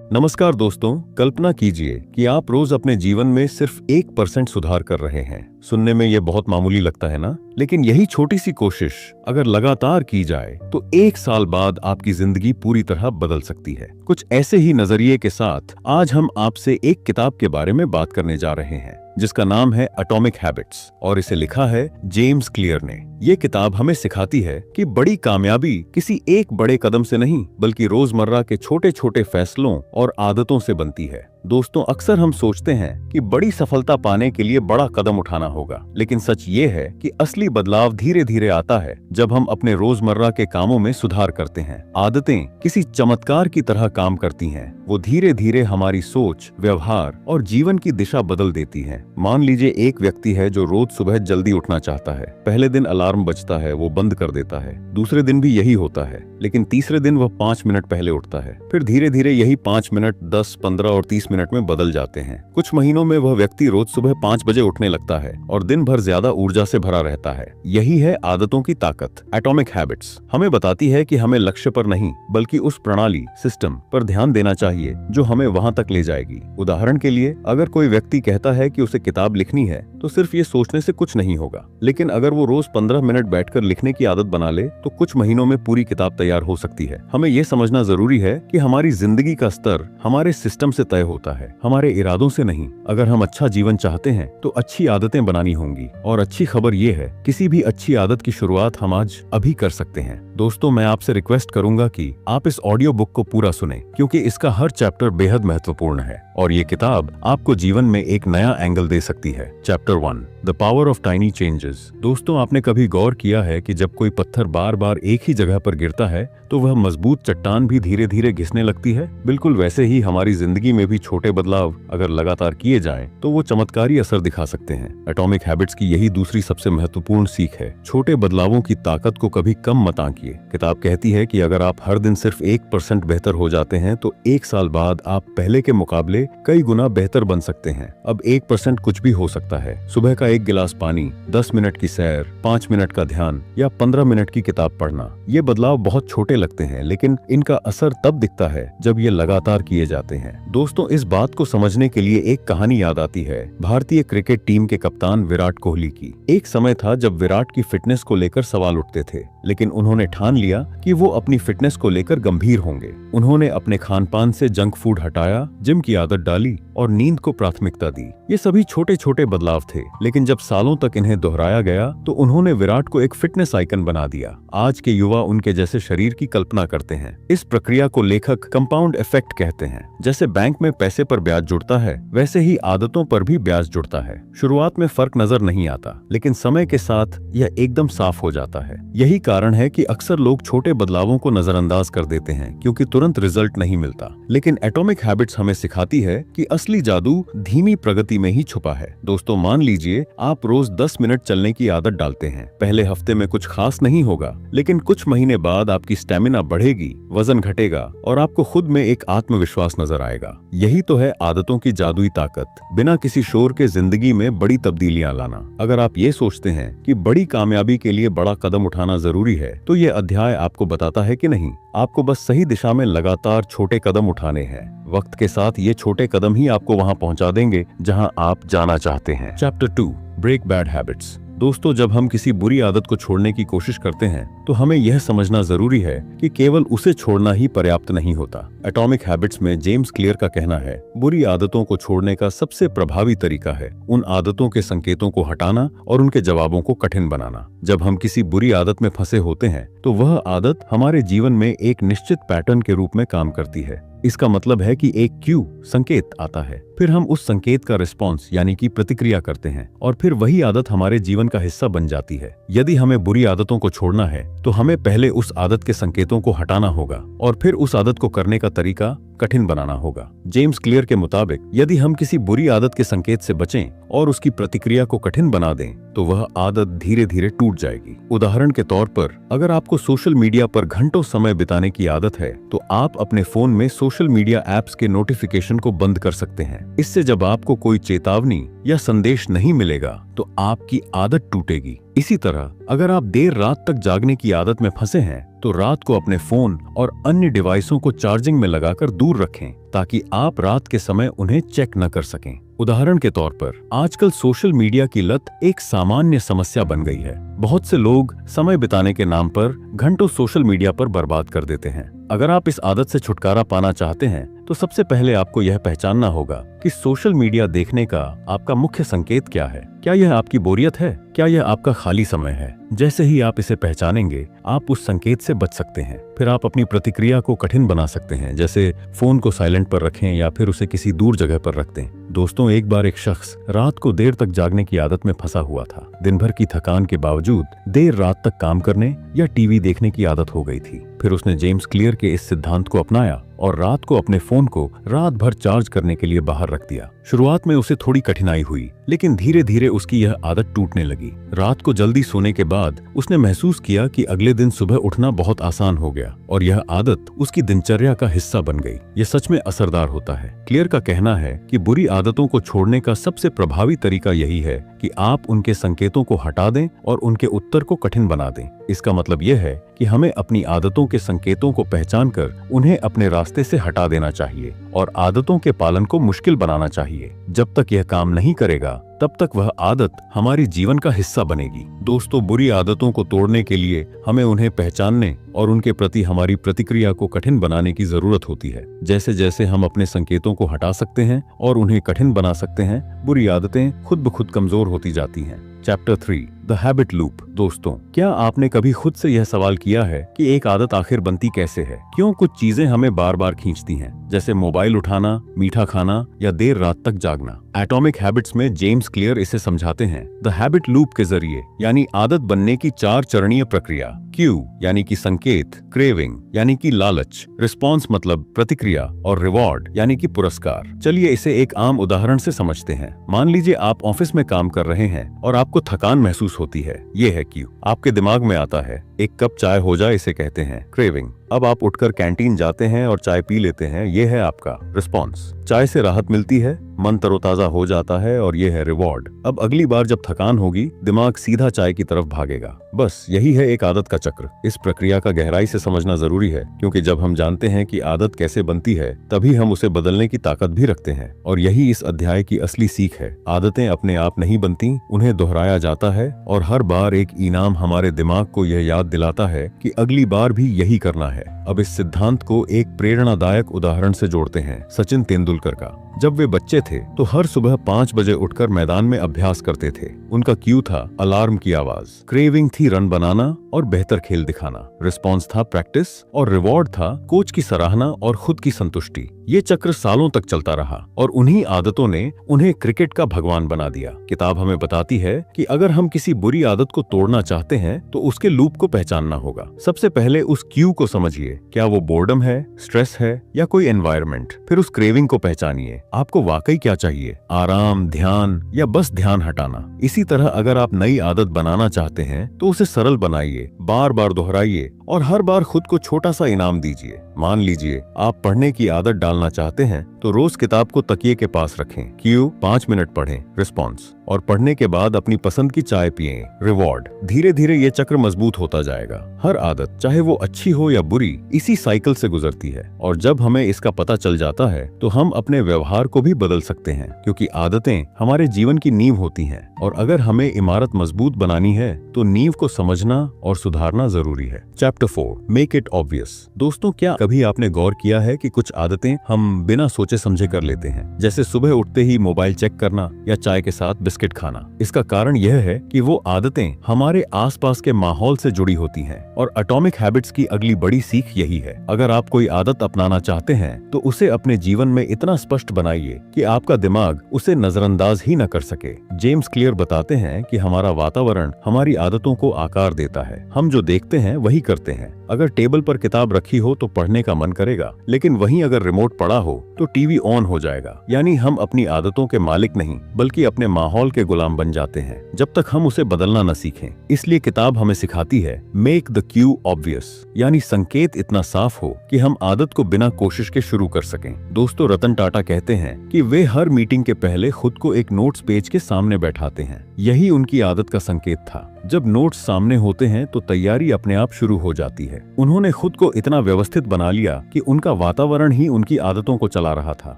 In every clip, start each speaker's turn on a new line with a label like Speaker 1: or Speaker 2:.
Speaker 1: नमस्कार दोस्तों, कल्पना कीजिए कि आप रोज अपने जीवन में सिर्फ 1% सुधार कर रहे हैं। सुनने में ये बहुत मामूली लगता है ना? लेकिन यही छोटी सी कोशिश अगर लगातार की जाए तो 1 साल बाद आपकी जिंदगी पूरी तरह बदल सकती है। कुछ ऐसे ही नजरिए के साथ आज हम आपसे एक किताब के बारे में बात करने जा रहे हैं जिसका नाम है एटॉमिक हैबिट्स और इसे लिखा है जेम्स क्लियर ने। ये किताब हमें सिखाती है कि बड़ी कामयाबी किसी एक बड़े कदम से नहीं बल्कि रोजमर्रा के छोटे छोटे फैसलों और आदतों से बनती है। दोस्तों, अक्सर हम सोचते हैं कि बड़ी सफलता पाने के लिए बड़ा कदम उठाना होगा, लेकिन सच ये है कि असली बदलाव धीरे धीरे आता है जब हम अपने रोजमर्रा के कामों में सुधार करते हैं। आदतें किसी चमत्कार की तरह काम करती हैं। वो धीरे धीरे हमारी सोच, व्यवहार और जीवन की दिशा बदल देती हैं। मान लीजिए एक व्यक्ति है जो रोज सुबह जल्दी उठना चाहता है। पहले दिन अलार्म बजता है, वो बंद कर देता है। दूसरे दिन भी यही होता है, लेकिन तीसरे दिन वह 5 मिनट पहले उठता है। फिर धीरे धीरे यही 5 मिनट 10, 15 और 30 मिनट में बदल जाते हैं। कुछ महीनों में वह व्यक्ति रोज सुबह 5 बजे उठने लगता है और दिन भर ज्यादा ऊर्जा से भरा रहता है। यही है आदतों की ताकत। एटॉमिक हैबिट्स हमें बताती है कि हमें लक्ष्य पर नहीं बल्कि उस प्रणाली, सिस्टम पर ध्यान देना चाहिए जो हमें वहां तक ले जाएगी। उदाहरण के लिए, अगर कोई व्यक्ति कहता है कि उसे किताब लिखनी है तो सिर्फ ये सोचने से कुछ नहीं होगा, लेकिन अगर वो रोज 15 मिनट बैठकर लिखने की आदत बना ले तो कुछ महीनों में पूरी किताब तैयार हो सकती है। हमें ये समझना जरूरी है कि हमारी जिंदगी का स्तर हमारे सिस्टम से तय होता है, हमारे इरादों से नहीं। अगर हम अच्छा जीवन चाहते हैं तो अच्छी आदतें बनानी होंगी। और अच्छी खबर ये है, किसी भी अच्छी आदत की शुरुआत हम आज अभी कर सकते हैं। दोस्तों, मैं आपसे रिक्वेस्ट करूंगा कि आप इस ऑडियो बुक को पूरा सुने क्योंकि इसका हर चैप्टर बेहद महत्वपूर्ण है और ये किताब आपको जीवन में एक नया एंगल दे सकती है। Chapter 1, the power of tiny changes. दोस्तों, आपने कभी गौर किया है कि जब कोई पत्थर बार बार एक ही जगह पर गिरता है तो वह मजबूत चट्टान भी धीरे धीरे घिसने लगती है? बिल्कुल वैसे ही हमारी जिंदगी में भी छोटे बदलाव अगर लगातार किए जाएं तो वो चमत्कारी असर दिखा सकते हैं। एटॉमिक हैबिट्स की यही दूसरी सबसे महत्वपूर्ण सीख है। छोटे बदलावों की ताकत को कभी कम मत आंकिए। किताब कहती है कि अगर आप हर दिन सिर्फ 1% बेहतर हो जाते हैं तो 1 साल बाद आप पहले के मुकाबले कई गुना बेहतर बन सकते हैं। अब 1% कुछ भी हो सकता है। सुबह का 1 गिलास पानी, 10 मिनट की सैर, 5 मिनट का ध्यान या 15 मिनट की किताब पढ़ना। ये बदलाव बहुत छोटे लगते हैं, लेकिन इनका असर तब दिखता है जब ये लगातार किए जाते हैं। दोस्तों, इस बात को समझने के लिए एक कहानी याद आती है भारतीय क्रिकेट टीम के कप्तान विराट कोहली की। एक समय था जब विराट की फिटनेस को लेकर सवाल उठते थे, लेकिन उन्होंने ठान लिया कि वो अपनी फिटनेस को लेकर गंभीर होंगे। उन्होंने अपने खान पान से जंक फूड हटाया, जिम की आदत डाली और नींद को प्राथमिकता दी। ये सभी छोटे छोटे बदलाव थे, लेकिन जब सालों तक इन्हें दोहराया गया तो उन्होंने विराट को एक फिटनेस आइकन बना दिया। आज के युवा उनके जैसे शरीर की कल्पना करते हैं। इस प्रक्रिया को लेखक कंपाउंड इफेक्ट कहते हैं। जैसे बैंक में पैसे पर ब्याज जुड़ता है, वैसे ही आदतों पर भी ब्याज जुड़ता है। शुरुआत में फर्क नजर नहीं आता, लेकिन समय के साथ यह एकदम साफ हो जाता है। यही कारण है कि अक्सर लोग छोटे बदलावों को नजरअंदाज कर देते हैं क्योंकि तुरंत रिजल्ट नहीं मिलता। लेकिन एटॉमिक हैबिट्स हमें सिखाती है कि असली जादू धीमी प्रगति में ही छुपा है। दोस्तों, मान लीजिए आप रोज 10 मिनट चलने की आदत डालते हैं। पहले हफ्ते में कुछ खास नहीं होगा, लेकिन कुछ महीने बाद आपकी स्टेमिना बढ़ेगी, वजन घटेगा और आपको खुद में एक आत्मविश्वास नजर आएगा। यही तो है आदतों की जादुई ताकत, बिना किसी शोर के जिंदगी में बड़ी तब्दीलियां लाना। अगर आप ये सोचते हैं कि बड़ी कामयाबी के लिए बड़ा कदम उठाना जरूरी है, तो ये अध्याय आपको बताता है कि नहीं, आपको बस सही दिशा में लगातार छोटे कदम उठाने हैं। वक्त के साथ ये छोटे कदम ही आपको वहां पहुंचा देंगे जहां आप जाना चाहते हैं। Chapter 2, break bad habits. दोस्तों, जब हम किसी बुरी आदत को छोड़ने की कोशिश करते हैं तो हमें यह समझना जरूरी है कि केवल उसे छोड़ना ही पर्याप्त नहीं होता। एटॉमिक हैबिट्स में जेम्स क्लियर का कहना है, बुरी आदतों को छोड़ने का सबसे प्रभावी तरीका है उन आदतों के संकेतों को हटाना और उनके जवाबों को कठिन बनाना। जब हम किसी बुरी आदत में फंसे होते हैं तो वह आदत हमारे जीवन में एक निश्चित पैटर्न के रूप में काम करती है। इसका मतलब है कि एक क्यू, संकेत आता है, फिर हम उस संकेत का रिस्पॉन्स यानी कि प्रतिक्रिया करते हैं और फिर वही आदत हमारे जीवन का हिस्सा बन जाती है। यदि हमें बुरी आदतों को छोड़ना है तो हमें पहले उस आदत के संकेतों को हटाना होगा और फिर उस आदत को करने का तरीका कठिन बनाना होगा। जेम्स क्लियर के मुताबिक यदि हम किसी बुरी आदत के संकेत से बचें और उसकी प्रतिक्रिया को कठिन बना दें तो वह आदत धीरे धीरे टूट जाएगी। उदाहरण के तौर पर, अगर आपको सोशल मीडिया पर घंटों समय बिताने की आदत है तो आप अपने फोन में सोशल मीडिया ऐप्स के नोटिफिकेशन को बंद कर सकते हैं। इससे जब आपको कोई चेतावनी या संदेश नहीं मिलेगा तो आपकी आदत टूटेगी। इसी तरह अगर आप देर रात तक जागने की आदत में फंसे हैं तो रात को अपने फोन और अन्य डिवाइसों को चार्जिंग में लगाकर दूर रखें ताकि आप रात के समय उन्हें चेक न कर सकें। उदाहरण के तौर पर आजकल सोशल मीडिया की लत एक सामान्य समस्या बन गई है। बहुत से लोग समय बिताने के नाम पर घंटों सोशल मीडिया पर बर्बाद कर देते हैं। अगर आप इस आदत से छुटकारा पाना चाहते हैं तो सबसे पहले आपको यह पहचानना होगा कि सोशल मीडिया देखने का आपका मुख्य संकेत क्या है। क्या यह आपकी बोरियत है? क्या यह आपका खाली समय है? जैसे ही आप इसे पहचानेंगे आप उस संकेत से बच सकते हैं। फिर आप अपनी प्रतिक्रिया को कठिन बना सकते हैं, जैसे फोन को साइलेंट पर रखें या फिर उसे किसी दूर जगह पर रख दें। दोस्तों, एक बार एक शख्स रात को देर तक जागने की आदत में फंसा हुआ था। दिन भर की थकान के बावजूद देर रात तक काम करने या टीवी देखने की आदत हो गई थी। फिर उसने जेम्स क्लियर के इस सिद्धांत को अपनाया और रात को अपने फोन को रात भर चार्ज करने के लिए बाहर रख दिया। शुरुआत में उसे थोड़ी कठिनाई हुई, लेकिन धीरे धीरे उसकी यह आदत टूटने लगी। रात को जल्दी सोने के बाद उसने महसूस किया कि अगले दिन सुबह उठना बहुत आसान हो गया और यह आदत उसकी दिनचर्या का हिस्सा बन गई। यह सच में असरदार होता है। क्लियर का कहना है कि बुरी आदतों को छोड़ने का सबसे प्रभावी तरीका यही है कि आप उनके संकेतों को हटा दें और उनके उत्तर को कठिन बना दें। इसका मतलब यह है कि हमें अपनी आदतों के संकेतों को पहचानकर उन्हें अपने रास्ते से हटा देना चाहिए और आदतों के पालन को मुश्किल बनाना चाहिए। जब तक यह काम नहीं करेगा तब तक वह आदत हमारी जीवन का हिस्सा बनेगी। दोस्तों, बुरी आदतों को तोड़ने के लिए हमें उन्हें पहचानने और उनके प्रति हमारी प्रतिक्रिया को कठिन बनाने की जरूरत होती है। जैसे जैसे हम अपने संकेतों को हटा सकते हैं और उन्हें कठिन बना सकते हैं, बुरी आदतें खुद ब खुद कमजोर होती जाती हैं। Chapter 3, the habit loop. दोस्तों, क्या आपने कभी खुद से यह सवाल किया है कि एक आदत आखिर बनती कैसे है? क्यों कुछ चीजें हमें बार बार खींचती हैं, जैसे मोबाइल उठाना, मीठा खाना या देर रात तक जागना? एटॉमिक हैबिट्स में जेम्स क्लियर इसे समझाते हैं द हैबिट लूप के जरिए, यानी आदत बनने की 4 चरणीय प्रक्रिया। क्यू यानी कि संकेत, क्रेविंग यानी कि लालच, रिस्पॉन्स मतलब प्रतिक्रिया और रिवॉर्ड यानी कि पुरस्कार। चलिए इसे एक आम उदाहरण से समझते हैं। मान लीजिए आप ऑफिस में काम कर रहे हैं और आपको थकान महसूस होती है। ये है क्यू। आपके दिमाग में आता है एक कप चाय हो जाए, इसे कहते हैं क्रेविंग। अब आप उठकर कैंटीन जाते हैं और चाय पी लेते हैं, ये है आपका रिस्पॉन्स। चाय से राहत मिलती है, मन तरोताजा हो जाता है और ये है रिवॉर्ड। अब अगली बार जब थकान होगी दिमाग सीधा चाय की तरफ भागेगा। बस यही है एक आदत का चक्र। इस प्रक्रिया का गहराई से समझना जरूरी है, क्योंकि जब हम जानते हैं कि आदत कैसे बनती है तभी हम उसे बदलने की ताकत भी रखते हैं। और यही इस अध्याय की असली सीख है। आदतें अपने आप नहीं बनती, उन्हें दोहराया जाता है और हर बार एक इनाम हमारे दिमाग को यह याद दिलाता है कि अगली बार भी यही करना है। अब इस सिद्धांत को एक प्रेरणादायक उदाहरण से जोड़ते हैं, सचिन तेंदुलकर का। जब वे बच्चे थे तो हर सुबह 5 बजे उठकर मैदान में अभ्यास करते थे। उनका क्यू था अलार्म की आवाज, क्रेविंग थी रन बनाना और बेहतर खेल दिखाना, रिस्पॉन्स था प्रैक्टिस और रिवॉर्ड था कोच की सराहना और खुद की संतुष्टि। ये चक्र सालों तक चलता रहा और उन्हीं आदतों ने उन्हें क्रिकेट का भगवान बना दिया। किताब हमें बताती है कि अगर हम किसी बुरी आदत को तोड़ना चाहते हैं तो उसके लूप को पहचानना होगा। सबसे पहले उस क्यू को समझिए, क्या वो बोर्डम है, स्ट्रेस है या कोई एनवायरनमेंट। फिर उस क्रेविंग को पहचानिए, आपको वाकई क्या चाहिए, आराम, ध्यान या बस ध्यान हटाना। इसी तरह अगर आप नई आदत बनाना चाहते हैं तो उसे सरल बनाइए, बार बार दोहराइए और हर बार खुद को छोटा सा इनाम दीजिए। मान लीजिए आप पढ़ने की आदत डालना चाहते हैं तो रोज किताब को तकिए के पास रखें, क्यू 5 मिनट पढ़ें, रिस्पॉन्स, और पढ़ने के बाद अपनी पसंद की चाय पिएं, रिवॉर्ड। धीरे धीरे ये चक्र मजबूत होता जाएगा। हर आदत, चाहे वो अच्छी हो या बुरी, इसी साइकिल से गुजरती है और जब हमें इसका पता चल जाता है तो हम अपने व्यवहार को भी बदल सकते हैं, क्योंकि आदतें हमारे जीवन की नींव होती हैं और अगर हमें इमारत मजबूत बनानी है तो नींव को समझना और सुधारना जरूरी है। Chapter 4, make it obvious. दोस्तों, क्या कभी आपने गौर किया है कि कुछ आदतें हम बिना सोचे समझे कर लेते हैं, जैसे सुबह उठते ही मोबाइल चेक करना या चाय के साथ बिस्किट खाना। इसका कारण यह है कि वो आदतें हमारे आसपास के माहौल से जुड़ी होती हैं और एटॉमिक हैबिट्स की अगली बड़ी सीख यही है। अगर आप कोई आदत अपनाना चाहते हैं तो उसे अपने जीवन में इतना स्पष्ट बनाइए कि आपका दिमाग उसे नजरअंदाज ही न कर सके। जेम्स क्लियर बताते हैं कि हमारा वातावरण हमारी आदतों को आकार देता है। हम जो देखते हैं वही करते हैं। अगर टेबल पर किताब रखी हो तो पढ़ने का मन करेगा, लेकिन वहीं अगर रिमोट पड़ा हो तो टीवी ऑन हो जाएगा। यानी हम अपनी आदतों के मालिक नहीं बल्कि अपने माहौल के गुलाम बन जाते हैं जब तक हम उसे बदलना न सीखें। इसलिए किताब हमें सिखाती है मेक द क्यू ऑब्वियस, यानी संकेत इतना साफ हो कि हम आदत को बिना कोशिश के शुरू कर सकें। दोस्तों, रतन टाटा कहते हैं कि वे हर मीटिंग के पहले खुद को एक नोट्स पेज के सामने बैठाते हैं। यही उनकी आदत का संकेत था। जब नोट्स सामने होते हैं तो तैयारी अपने आप शुरू हो जाती है। उन्होंने खुद को इतना व्यवस्थित बना लिया कि उनका वातावरण ही उनकी आदतों को चला रहा था।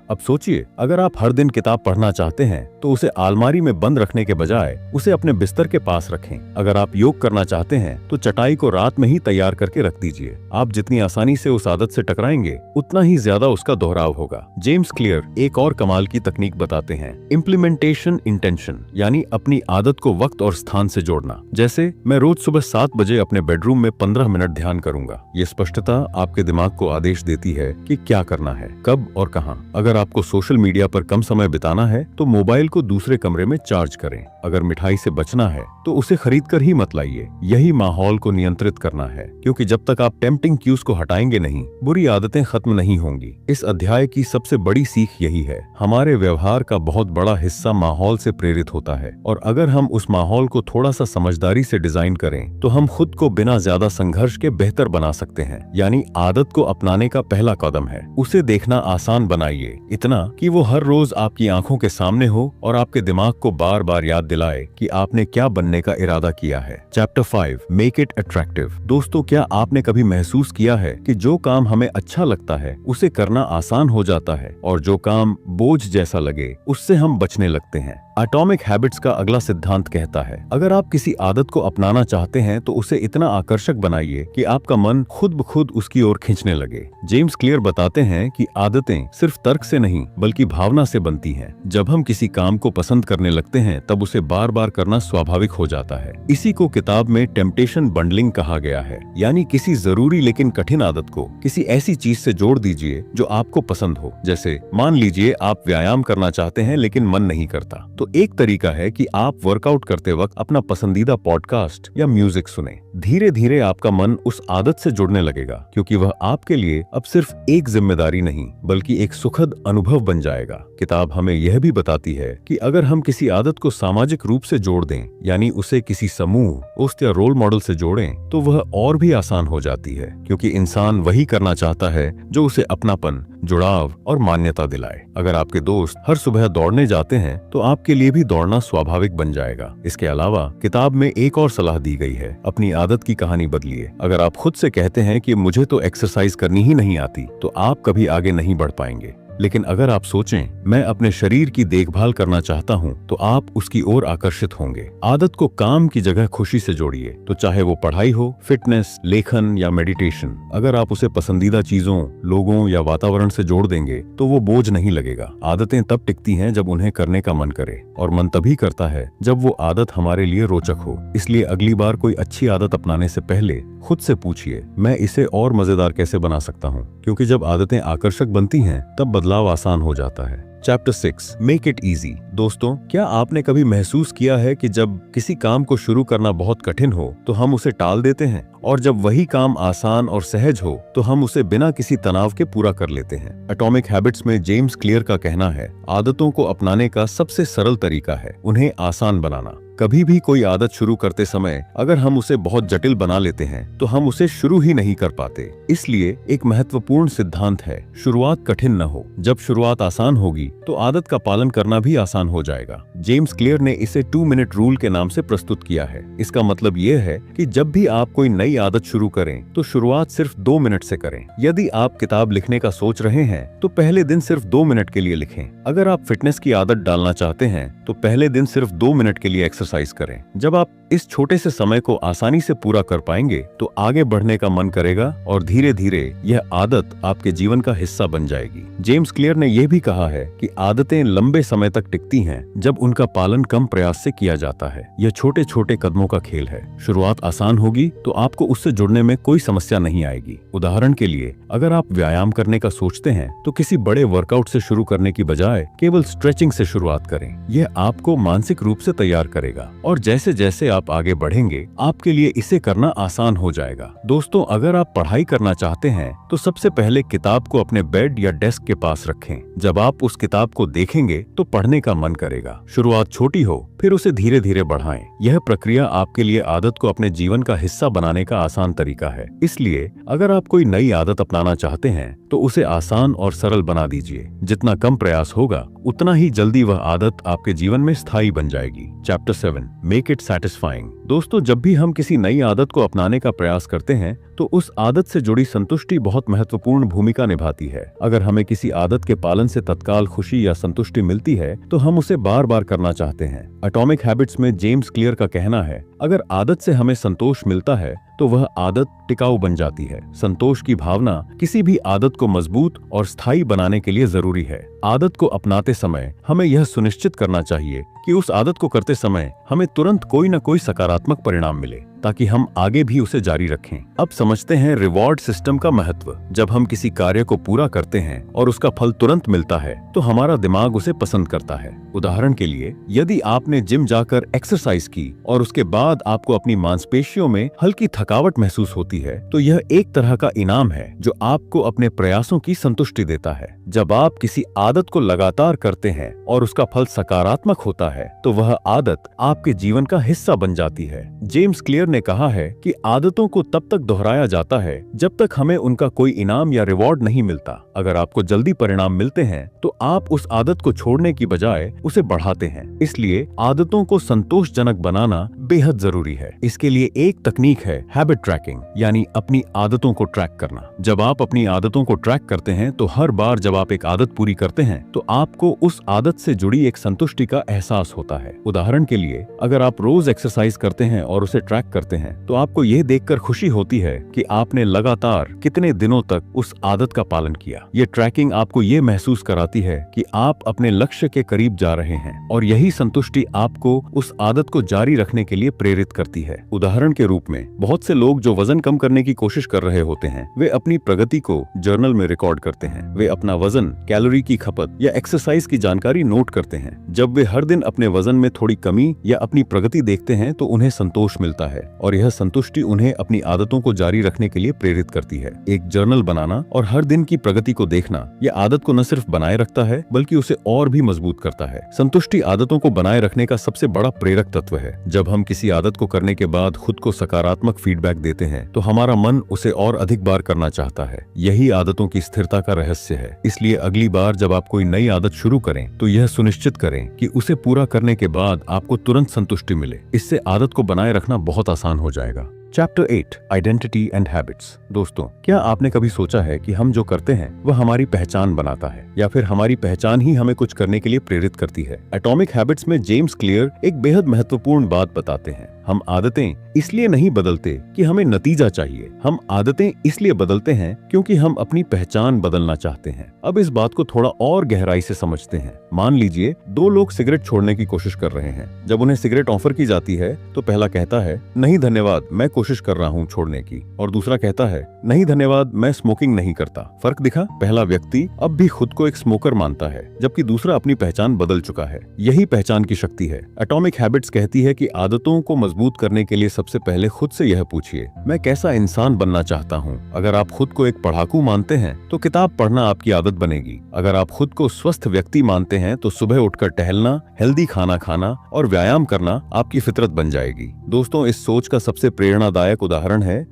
Speaker 1: अब सोचिए, अगर आप हर दिन किताब पढ़ना चाहते हैं तो उसे अलमारी में बंद रखने के बजाय उसे अपने बिस्तर के पास रखें। अगर आप योग करना चाहते हैं तो चटाई को रात में ही तैयार करके रख दीजिए। आप जितनी आसानी से उस आदत से टकराएंगे उतना ही ज्यादा उसका दोहराव होगा। जेम्स क्लियर एक और कमाल की तकनीक बताते हैं, इम्प्लीमेंटेशन इंटेंशन, यानी अपनी आदत को वक्त और स्थान से जोड़ना। जैसे मैं रोज सुबह 7 बजे अपने बेडरूम में 15 मिनट ध्यान करूंगा। ये स्पष्टता आपके दिमाग को आदेश देती है कि क्या करना है, कब और कहां। अगर आपको सोशल मीडिया पर कम समय बिताना है तो मोबाइल को दूसरे कमरे में चार्ज करें। अगर मिठाई से बचना है तो उसे खरीद कर ही मत लाइए। यही माहौल को नियंत्रित करना है, क्योंकि जब तक आप टेम्पटिंग क्यूज को हटाएंगे नहीं, बुरी आदतें खत्म नहीं होंगी। इस अध्याय की सबसे बड़ी सीख यही है, हमारे व्यवहार का बहुत बड़ा हिस्सा माहौल से प्रेरित होता है, और अगर हम उस माहौल को थोड़ा सा समझदारी से डिजाइन करें तो हम खुद को बिना ज्यादा संघर्ष के बेहतर बना सकते हैं। यानी आदत को अपनाने का पहला कदम है उसे देखना आसान बनाइए, इतना कि वो हर रोज आपकी आंखों के सामने हो और आपके दिमाग को बार बार याद दिलाए कि आपने क्या बनने का इरादा किया है। Chapter 5, make it attractive. दोस्तों, क्या आपने कभी महसूस किया है कि जो काम हमें अच्छा लगता है उसे करना आसान हो जाता है, और जो काम बोझ जैसा लगे उससे हम बचने लगते हैं। एटॉमिक हैबिट्स का अगला सिद्धांत कहता है, अगर आप किसी आदत को अपनाना चाहते हैं तो उसे इतना आकर्षक बनाइए कि आपका मन खुद ब खुद उसकी ओर खींचने लगे। जेम्स क्लियर बताते हैं कि आदतें सिर्फ तर्क से नहीं बल्कि भावना से बनती हैं। जब हम किसी काम को पसंद करने लगते हैं तब उसे बार बार करना स्वाभाविक हो जाता है। इसी को किताब में टेम्पटेशन बंडलिंग कहा गया है, यानी किसी जरूरी लेकिन कठिन आदत को किसी ऐसी चीज से जोड़ दीजिए जो आपको पसंद हो। जैसे मान लीजिए आप व्यायाम करना चाहते हैं लेकिन मन नहीं करता, तो एक तरीका है कि आप वर्कआउट करते वक्त अपना पसंदीदा पॉडकास्ट या म्यूजिक सुने। धीरे धीरे आपका मन उस आदत से जुड़ने लगेगा, क्योंकि वह आपके लिए अब सिर्फ एक जिम्मेदारी नहीं बल्कि एक सुखद अनुभव बन जाएगा। किताब हमें यह भी बताती है कि अगर हम किसी आदत को सामाजिक रूप से जोड़ दें, यानी उसे किसी समूह, दोस्त या रोल मॉडल से जोड़ें, तो वह और भी आसान हो जाती है, क्योंकि इंसान वही करना चाहता है जो उसे अपनापन, जुड़ाव और मान्यता दिलाए। अगर आपके दोस्त हर सुबह दौड़ने जाते हैं तो आपके लिए भी दौड़ना स्वाभाविक बन जाएगा। इसके अलावा किताब में एक और सलाह दी गई है, अपनी आदत की कहानी बदलिए। अगर आप खुद से कहते हैं कि मुझे तो एक्सरसाइज करनी ही नहीं आती, तो आप कभी आगे नहीं बढ़ पाएंगे। लेकिन अगर आप सोचें मैं अपने शरीर की देखभाल करना चाहता हूं, तो आप उसकी ओर आकर्षित होंगे। आदत को काम की जगह खुशी से जोड़िए, तो चाहे वो पढ़ाई हो, फिटनेस, लेखन या मेडिटेशन। अगर आप उसे पसंदीदा चीजों, लोगों या वातावरण से जोड़ देंगे तो वो बोझ नहीं लगेगा। आदतें तब टिकती हैं जब उन्हें करने का मन करे, और मन तभी करता है जब वो आदत हमारे लिए रोचक हो। इसलिए अगली बार कोई अच्छी आदत अपनाने से पहले खुद से पूछिए, मैं इसे और मजेदार कैसे बना सकता हूँ, क्योंकि जब आदतें आकर्षक बनती हैं तब बदलाव आसान हो जाता है। Chapter 6, make it easy. दोस्तों, क्या आपने कभी महसूस किया है कि जब किसी काम को शुरू करना बहुत कठिन हो तो हम उसे टाल देते हैं, और जब वही काम आसान और सहज हो तो हम उसे बिना किसी तनाव के पूरा कर लेते हैं। एटॉमिक हैबिट्स में जेम्स क्लियर का कहना है, आदतों को अपनाने का सबसे सरल तरीका है उन्हें आसान बनाना। कभी भी कोई आदत शुरू करते समय अगर हम उसे बहुत जटिल बना लेते हैं तो हम उसे शुरू ही नहीं कर पाते। इसलिए एक महत्वपूर्ण सिद्धांत है, शुरुआत कठिन न हो। जब शुरुआत आसान होगी तो आदत का पालन करना भी आसान हो जाएगा। जेम्स क्लियर ने इसे 2 मिनट रूल के नाम से प्रस्तुत किया है। इसका मतलब यह है कि जब भी आप कोई नई आदत शुरू करें तो शुरुआत सिर्फ 2 मिनट से करें। यदि आप किताब लिखने का सोच रहे हैं तो पहले दिन सिर्फ 2 मिनट के लिए लिखें। अगर आप फिटनेस की आदत डालना चाहते हैं तो पहले दिन सिर्फ 2 मिनट के लिए एक्सरसाइज करें। जब आप इस छोटे से समय को आसानी से पूरा कर पाएंगे तो आगे बढ़ने का मन करेगा, और धीरे धीरे यह आदत आपके जीवन का हिस्सा बन जाएगी। जेम्स क्लियर ने यह भी कहा है कि आदतें लंबे समय तक टिकती हैं जब उनका पालन कम प्रयास से किया जाता है। यह छोटे छोटे कदमों का खेल है। शुरुआत आसान होगी तो आपको उससे जुड़ने में कोई समस्या नहीं आएगी। उदाहरण के लिए, अगर आप व्यायाम करने का सोचते हैं तो किसी बड़े वर्कआउट से शुरू करने की बजाय केवल स्ट्रेचिंग से शुरुआत करें। यह आपको मानसिक रूप से तैयार करेगा, और जैसे जैसे आप आप आगे बढ़ेंगे, आपके लिए इसे करना आसान हो जाएगा। दोस्तों, अगर आप पढ़ाई करना चाहते हैं तो सबसे पहले किताब को अपने बेड या डेस्क के पास रखें। जब आप उस किताब को देखेंगे तो पढ़ने का मन करेगा। शुरुआत छोटी हो, फिर उसे धीरे धीरे बढ़ाएं। यह प्रक्रिया आपके लिए आदत को अपने जीवन का हिस्सा बनाने का आसान तरीका है। इसलिए अगर आप कोई नई आदत अपनाना चाहते हैं तो उसे आसान और सरल बना दीजिए। जितना कम प्रयास होगा उतना ही जल्दी वह आदत आपके जीवन में स्थायी बन जाएगी। Chapter 7, make it satisfying. दोस्तों, जब भी हम किसी नई आदत को अपनाने का प्रयास करते हैं तो उस आदत से जुड़ी संतुष्टि बहुत महत्वपूर्ण भूमिका निभाती है। अगर हमें किसी आदत के पालन से तत्काल खुशी या संतुष्टि मिलती है तो हम उसे बार बार करना चाहते हैं। एटॉमिक हैबिट्स में जेम्स क्लियर का कहना है, अगर आदत से हमें संतोष मिलता है तो वह आदत टिकाऊ बन जाती है। संतोष की भावना किसी भी आदत को मजबूत और स्थायी बनाने के लिए जरूरी है। आदत को अपनाते समय हमें यह सुनिश्चित करना चाहिए कि उस आदत को करते समय हमें तुरंत कोई न कोई सकारात्मक परिणाम मिले, ताकि हम आगे भी उसे जारी रखें। अब समझते हैं रिवॉर्ड सिस्टम का महत्व। जब हम किसी कार्य को पूरा करते हैं और उसका फल तुरंत मिलता है तो हमारा दिमाग उसे पसंद करता है। उदाहरण के लिए, यदि आपने जिम जाकर एक्सरसाइज की और उसके बाद आपको अपनी मांसपेशियों में हल्की थकावट महसूस होती है तो यह एक तरह का इनाम है जो आपको अपने प्रयासों की संतुष्टि देता है। जब आप किसी आदत को लगातार करते हैं और उसका फल सकारात्मक होता है तो वह आदत आपके जीवन का हिस्सा बन जाती है। जेम्स क्लियर ने कहा है कि आदतों को तब तक दोहराया जाता है जब तक हमें उनका कोई इनाम या रिवॉर्ड नहीं मिलता। अगर आपको जल्दी परिणाम मिलते हैं तो आप उस आदत को छोड़ने की बजाय उसे बढ़ाते हैं। इसलिए आदतों को संतोषजनक बनाना बेहद जरूरी है। इसके लिए एक तकनीक है हैबिट ट्रैकिंग, यानी अपनी आदतों को ट्रैक करना। जब आप अपनी आदतों को ट्रैक करते हैं तो हर बार जब आप एक आदत पूरी करते हैं तो आपको उस आदत से जुड़ी एक संतुष्टि का एहसास होता है। उदाहरण के लिए, अगर आप रोज एक्सरसाइज करते हैं और उसे ट्रैक करते हैं तो आपको यह देखकर खुशी होती है कि आपने लगातार कितने दिनों तक उस आदत का पालन किया। ये ट्रैकिंग आपको ये महसूस कराती है कि आप अपने लक्ष्य के करीब जा रहे हैं और यही संतुष्टि आपको उस आदत को जारी रखने के लिए प्रेरित करती है। उदाहरण के रूप में, बहुत से लोग जो वजन कम करने की कोशिश कर रहे होते हैं वे अपनी प्रगति को जर्नल में रिकॉर्ड करते हैं। वे अपना वजन, कैलोरी की खपत या एक्सरसाइज की जानकारी नोट करते हैं। जब वे हर दिन अपने वजन में थोड़ी कमी या अपनी प्रगति देखते हैं तो उन्हें संतोष मिलता है और यह संतुष्टि उन्हें अपनी आदतों को जारी रखने के लिए प्रेरित करती है। एक जर्नल बनाना और हर दिन की प्रगति को देखना यह आदत को न सिर्फ बनाए रखता है बल्कि उसे और भी मजबूत करता है। संतुष्टि आदतों को बनाए रखने का सबसे बड़ा प्रेरक तत्व है। जब हम किसी आदत को करने के बाद खुद को सकारात्मक फीडबैक देते हैं तो हमारा मन उसे और अधिक बार करना चाहता है। यही आदतों की स्थिरता का रहस्य है। इसलिए अगली बार जब आप कोई नई आदत शुरू करें तो यह सुनिश्चित करें कि उसे पूरा करने के बाद आपको तुरंत संतुष्टि मिले। इससे आदत को बनाए रखना बहुत आसान हो जाएगा। Chapter 8, identity and habits. दोस्तों, क्या आपने कभी सोचा है कि हम जो करते हैं वह हमारी पहचान बनाता है या फिर हमारी पहचान ही हमें कुछ करने के लिए प्रेरित करती है? एटॉमिक हैबिट्स में जेम्स क्लियर एक बेहद महत्वपूर्ण बात बताते हैं। हम आदतें इसलिए नहीं बदलते कि हमें नतीजा चाहिए, हम आदतें इसलिए बदलते हैं क्योंकि हम अपनी पहचान बदलना चाहते हैं। अब इस बात को थोड़ा और गहराई से समझते हैं। मान लीजिए 2 लोग सिगरेट छोड़ने की कोशिश कर रहे हैं। जब उन्हें सिगरेट ऑफर की जाती है तो पहला कहता है, नहीं धन्यवाद, मैं कोशिश कर रहा हूँ छोड़ने की, और दूसरा कहता है, नहीं धन्यवाद, मैं स्मोकिंग नहीं करता। फर्क दिखा? पहला व्यक्ति अब भी खुद को एक स्मोकर मानता है जबकि दूसरा अपनी पहचान बदल चुका है। यही पहचान की शक्ति है। एटॉमिक हैबिट्स कहती है कि आदतों को मजबूत करने के लिए सबसे पहले खुद से यह पूछिए, मैं कैसा इंसान बनना चाहता हूँ? अगर आप खुद को एक पढ़ाकू मानते हैं तो किताब पढ़ना आपकी आदत बनेगी। अगर आप खुद को स्वस्थ व्यक्ति मानते हैं तो सुबह उठकर टहलना, हेल्दी खाना खाना और व्यायाम करना आपकी फितरत बन जाएगी। दोस्तों, इस सोच का सबसे प्रेरणादायक उदाहरण है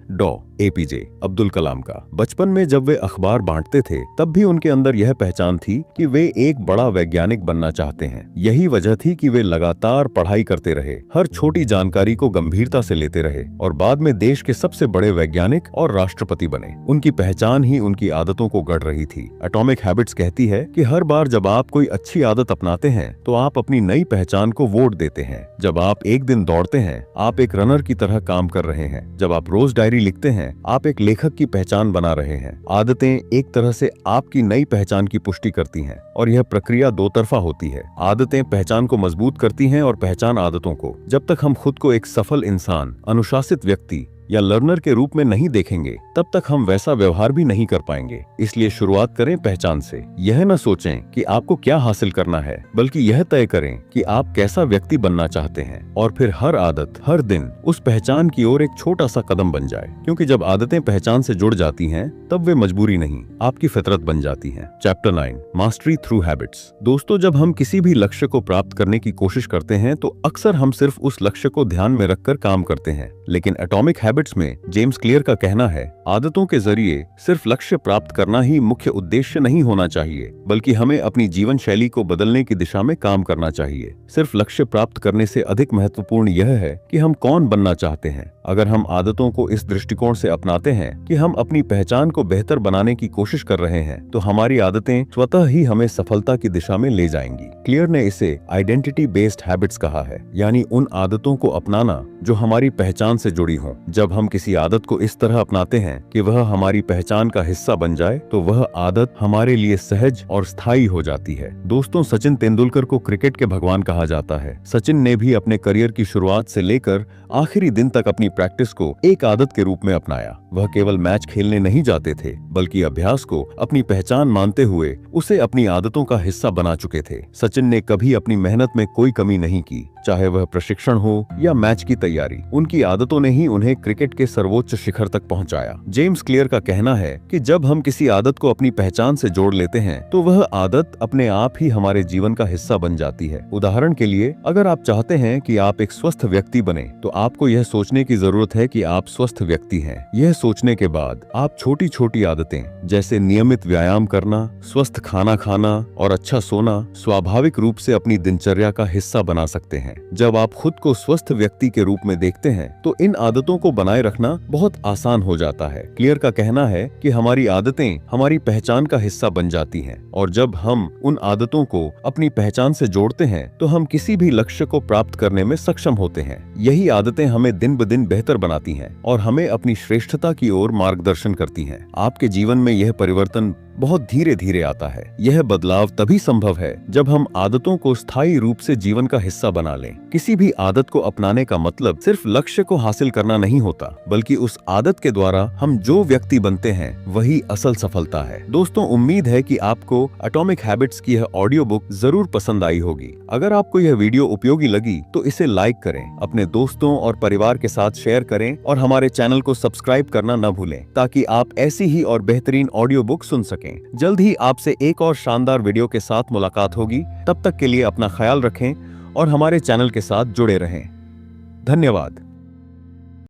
Speaker 1: APJ अब्दुल कलाम का। बचपन में जब वे अखबार बांटते थे तब भी उनके अंदर यह पहचान थी कि वे एक बड़ा वैज्ञानिक बनना चाहते हैं। यही वजह थी कि वे लगातार पढ़ाई करते रहे, हर छोटी जानकारी को गंभीरता से लेते रहे और बाद में देश के सबसे बड़े वैज्ञानिक और राष्ट्रपति बने। उनकी पहचान ही उनकी आदतों को गढ़ रही थी। एटॉमिक हैबिट्स कहती है कि हर बार जब आप कोई अच्छी आदत अपनाते हैं तो आप अपनी नई पहचान को वोट देते हैं। जब आप एक दिन दौड़ते हैं, आप एक रनर की तरह काम कर रहे हैं। जब आप रोज डायरी लिखते हैं, आप एक लेखक की पहचान बना रहे हैं। आदतें एक तरह से आपकी नई पहचान की पुष्टि करती हैं और यह प्रक्रिया दो तरफा होती है। आदतें पहचान को मजबूत करती हैं और पहचान आदतों को। जब तक हम खुद को एक सफल इंसान, अनुशासित व्यक्ति या लर्नर के रूप में नहीं देखेंगे, तब तक हम वैसा व्यवहार भी नहीं कर पाएंगे। इसलिए शुरुआत करें पहचान से। यह न सोचें कि आपको क्या हासिल करना है, बल्कि यह तय करें कि आप कैसा व्यक्ति बनना चाहते हैं, और फिर हर आदत, हर दिन उस पहचान की ओर एक छोटा सा कदम बन जाए। क्योंकि जब आदतें पहचान से जुड़ जाती हैं, तब वे मजबूरी नहीं, आपकी फितरत बन जाती हैं। Chapter 9, mastery through habits. दोस्तों, जब हम किसी भी लक्ष्य को प्राप्त करने की कोशिश करते हैं तो अक्सर हम सिर्फ उस लक्ष्य को ध्यान में रखकर काम करते हैं। लेकिन एटॉमिक हैबिट्स में जेम्स क्लियर का कहना है, आदतों के जरिए सिर्फ लक्ष्य प्राप्त करना ही मुख्य उद्देश्य नहीं होना चाहिए, बल्कि हमें अपनी जीवन शैली को बदलने की दिशा में काम करना चाहिए। सिर्फ लक्ष्य प्राप्त करने से अधिक महत्वपूर्ण यह है कि हम कौन बनना चाहते हैं। अगर हम आदतों को इस दृष्टिकोण से अपनाते हैं कि हम अपनी पहचान को बेहतर बनाने की कोशिश कर रहे हैं, तो हमारी आदतें स्वतः ही हमें सफलता की दिशा में ले जाएंगी। क्लियर ने इसे आइडेंटिटी बेस्ड हैबिट्स कहा है, यानी उन आदतों को अपनाना जो हमारी पहचान से जुड़ी हों। जब हम किसी आदत को इस तरह अपनाते हैं कि वह हमारी पहचान का हिस्सा बन जाए, तो वह आदत हमारे लिए सहज और स्थायी हो जाती है। दोस्तों, सचिन तेंदुलकर को क्रिकेट के भगवान कहा जाता है। सचिन ने भी अपने करियर की शुरुआत से लेकर आखिरी दिन तक अपनी प्रैक्टिस को एक आदत के रूप में अपनाया। वह केवल मैच खेलने नहीं जाते थे, बल्कि अभ्यास को अपनी पहचान मानते हुए उसे अपनी आदतों का हिस्सा बना चुके थे। सचिन ने कभी अपनी मेहनत में कोई कमी नहीं की, चाहे वह प्रशिक्षण हो या मैच की तैयारी। उनकी आदतों ने ही उन्हें क्रिकेट के सर्वोच्च शिखर तक पहुंचाया। जेम्स क्लियर का कहना है कि जब हम किसी आदत को अपनी पहचान से जोड़ लेते हैं, तो वह आदत अपने आप ही हमारे जीवन का हिस्सा बन जाती है। उदाहरण के लिए, अगर आप चाहते हैं कि आप एक स्वस्थ व्यक्ति बने, तो आपको यह सोचने की जरूरत है कि आप स्वस्थ व्यक्ति हैं। यह सोचने के बाद आप छोटी छोटी आदतें, जैसे नियमित व्यायाम करना, स्वस्थ खाना खाना और अच्छा सोना, स्वाभाविक रूप से अपनी दिनचर्या का हिस्सा बना सकते हैं। जब आप खुद को स्वस्थ व्यक्ति के रूप में देखते हैं, तो इन आदतों को बनाए रखना बहुत आसान हो जाता है। क्लियर का कहना है कि हमारी आदतें हमारी पहचान का हिस्सा बन जाती हैं, और जब हम उन आदतों को अपनी पहचान से जोड़ते हैं, तो हम किसी भी लक्ष्य को प्राप्त करने में सक्षम होते हैं। यही आदतें हमें दिन ब दिन बेहतर बनाती हैं और हमें अपनी श्रेष्ठता की ओर मार्गदर्शन करती हैं। आपके जीवन में यह परिवर्तन बहुत धीरे धीरे आता है। यह बदलाव तभी संभव है जब हम आदतों को स्थायी रूप से जीवन का हिस्सा बना लें। किसी भी आदत को अपनाने का मतलब सिर्फ लक्ष्य को हासिल करना नहीं होता, बल्कि उस आदत के द्वारा हम जो व्यक्ति बनते हैं वही असल सफलता है। दोस्तों, उम्मीद है कि आपको एटॉमिक हैबिट्स की यह ऑडियो बुक जरूर पसंद आई होगी। अगर आपको यह वीडियो उपयोगी लगी तो इसे लाइक करें, अपने दोस्तों और परिवार के साथ शेयर करें और हमारे चैनल को सब्सक्राइब करना न भूलें, ताकि आप ऐसी ही और बेहतरीन ऑडियो बुक सुन सकें। जल्द ही आपसे एक और शानदार वीडियो के साथ मुलाकात होगी। तब तक के लिए अपना ख्याल रखें और हमारे चैनल के साथ जुड़े रहें। धन्यवाद।